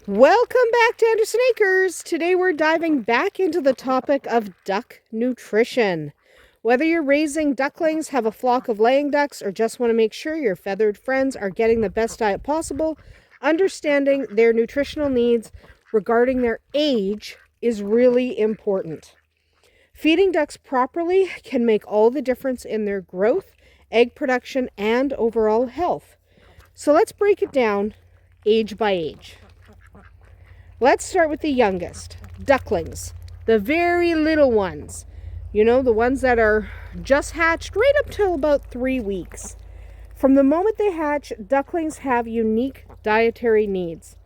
Welcome back to Andersen Acres. Today we're diving back into the topic of duck nutrition. Whether you're raising ducklings, have a flock of laying ducks, or just want to make sure your feathered friends are getting the best diet possible, understanding their nutritional needs regarding their age is really important. Feeding ducks properly can make all the difference in their growth, egg production, and overall health. So let's break it down age by age. Let's start with the youngest, ducklings, the very little ones. You know, the ones that are just hatched right up till about 3 weeks. From the moment they hatch, ducklings have unique dietary needs.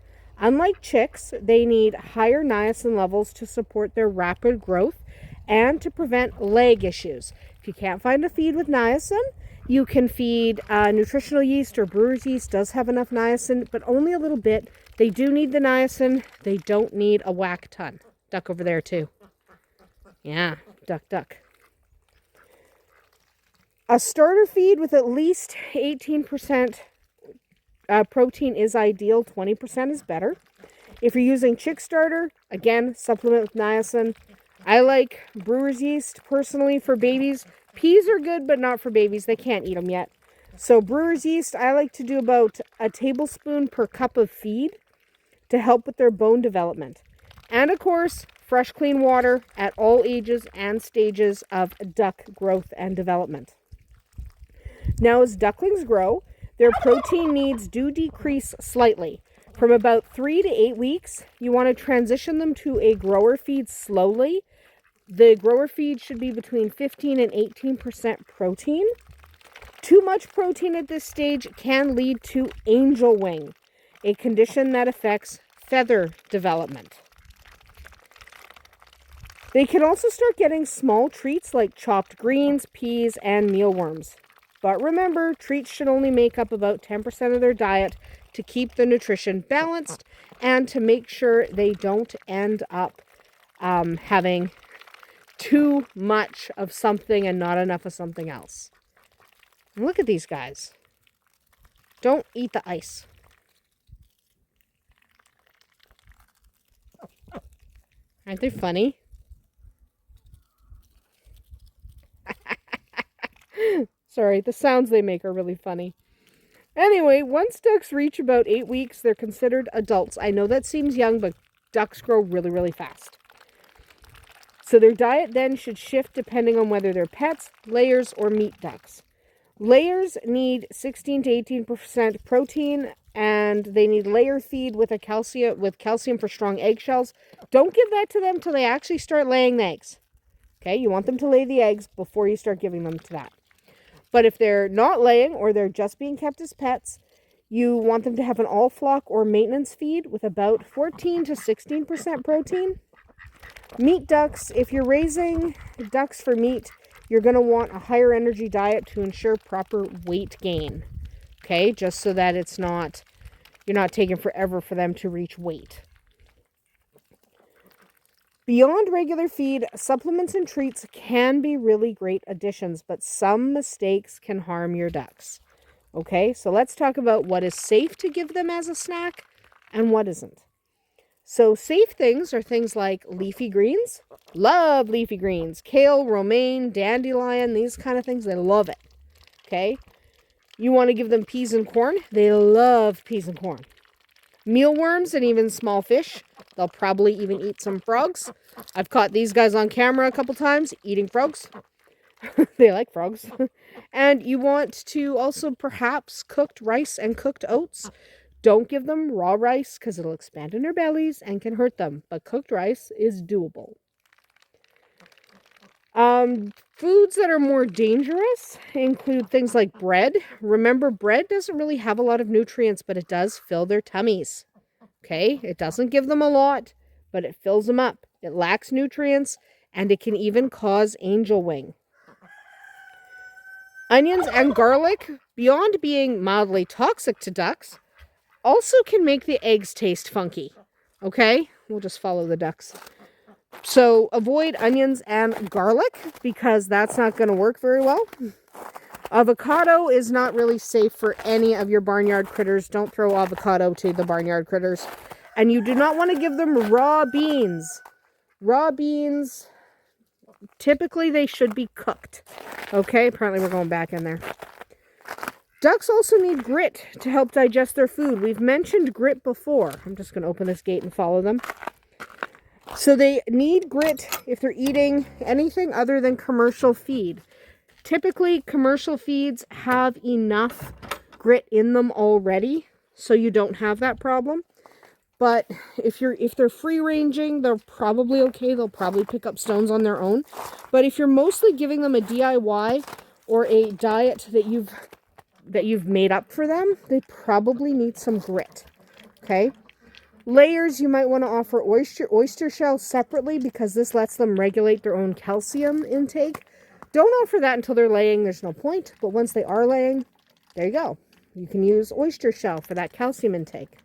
Unlike chicks, they need higher niacin levels to support their rapid growth and to prevent leg issues. If you can't find a feed with niacin, you can feed nutritional yeast or brewer's yeast. Does have enough niacin, but only a little bit. They do need the niacin. They don't need a whack ton. Duck over there too. Yeah, duck. A starter feed with at least 18% protein is ideal. 20% is better. If you're using chick starter, again, supplement with niacin. I like brewer's yeast personally for babies. Peas are good, but not for babies. They can't eat them yet. So brewer's yeast, I like to do about a tablespoon per cup of feed to help with their bone development. And of course, fresh, clean water at all ages and stages of duck growth and development. Now, as ducklings grow, their protein needs do decrease slightly. From about 3 to 8 weeks, you want to transition them to a grower feed slowly. The grower feed should be between 15 and 18% protein. Too much protein at this stage can lead to angel wing, a condition that affects feather development. They can also start getting small treats like chopped greens, peas, and mealworms. But remember, treats should only make up about 10% of their diet to keep the nutrition balanced and to make sure they don't end up having too much of something and not enough of something else. And look at these guys. Don't eat the ice. Aren't they funny? Sorry, the sounds they make are really funny. Anyway, once ducks reach about 8 weeks, they're considered adults. I know that seems young, but ducks grow really, really fast. So their diet then should shift depending on whether they're pets, layers, or meat ducks. Layers need 16 to 18% protein, and they need layer feed with calcium for strong eggshells. Don't give that to them until they actually start laying the eggs. Okay, you want them to lay the eggs before you start giving them to that. But if they're not laying or they're just being kept as pets, you want them to have an all flock or maintenance feed with about 14 to 16% protein. Meat ducks, if you're raising ducks for meat, you're going to want a higher energy diet to ensure proper weight gain. Okay, just so that you're not taking forever for them to reach weight. Beyond regular feed, supplements and treats can be really great additions, but some mistakes can harm your ducks. Okay, so let's talk about what is safe to give them as a snack and what isn't. So safe things are things like leafy greens. Love leafy greens. Kale, romaine, dandelion, these kind of things. They love it. Okay. You want to give them peas and corn. They love peas and corn. Mealworms and even small fish. They'll probably even eat some frogs. I've caught these guys on camera a couple times eating frogs. They like frogs. And you want to also perhaps cooked rice and cooked oats. Don't give them raw rice because it'll expand in their bellies and can hurt them. But cooked rice is doable. Foods that are more dangerous include things like bread. Remember, bread doesn't really have a lot of nutrients, but it does fill their tummies. Okay? It doesn't give them a lot, but it fills them up. It lacks nutrients, and it can even cause angel wing. Onions and garlic, beyond being mildly toxic to ducks, also can make the eggs taste funky. Okay? We'll just follow the ducks. So avoid onions and garlic because that's not going to work very well. Avocado is not really safe for any of your barnyard critters. Don't throw avocado to the barnyard critters. And you do not want to give them raw beans. Raw beans, typically they should be cooked. Okay, apparently we're going back in there. Ducks also need grit to help digest their food. We've mentioned grit before. I'm just going to open this gate and follow them. So they need grit if they're eating anything other than commercial feed. Typically, commercial feeds have enough grit in them already, so you don't have that problem. But if they're free ranging, they're probably okay. They'll probably pick up stones on their own. But if you're mostly giving them a DIY or a diet that you've made up for them, they probably need some grit. Okay? Layers, you might want to offer oyster shells separately because this lets them regulate their own calcium intake. Don't offer that until they're laying. There's no point. But once they are laying, there you go. You can use oyster shell for that calcium intake.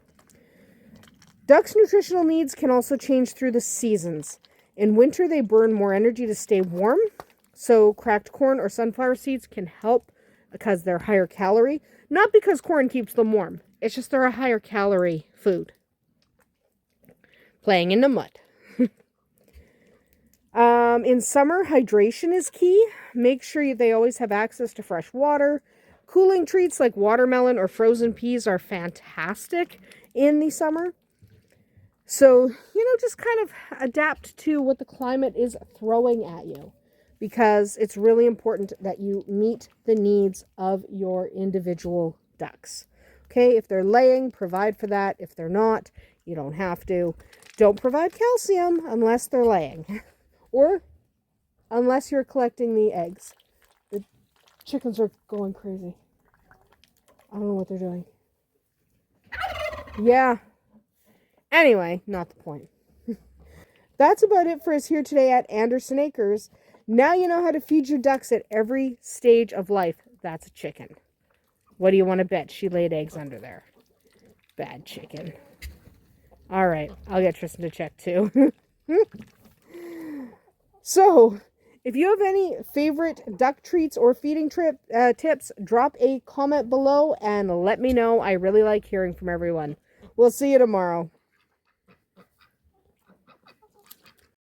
Ducks' nutritional needs can also change through the seasons. In winter, they burn more energy to stay warm. So cracked corn or sunflower seeds can help because they're higher calorie. Not because corn keeps them warm. It's just they're a higher calorie food. Playing in the mud. In summer, hydration is key. Make sure they always have access to fresh water. Cooling treats like watermelon or frozen peas are fantastic in the summer. So, just kind of adapt to what the climate is throwing at you, because it's really important that you meet the needs of your individual ducks. Okay, if they're laying, provide for that. If they're not, you don't have to. Don't provide calcium unless they're laying or unless you're collecting the eggs. The chickens are going crazy. I don't know what they're doing. Yeah. Anyway, not the point. That's about it for us here today at Andersen Acres. Now you know how to feed your ducks at every stage of life. That's a chicken. What do you want to bet? She laid eggs under there. Bad chicken. All right, I'll get Tristan to check too. So, if you have any favorite duck treats or feeding tips, drop a comment below and let me know. I really like hearing from everyone. We'll see you tomorrow.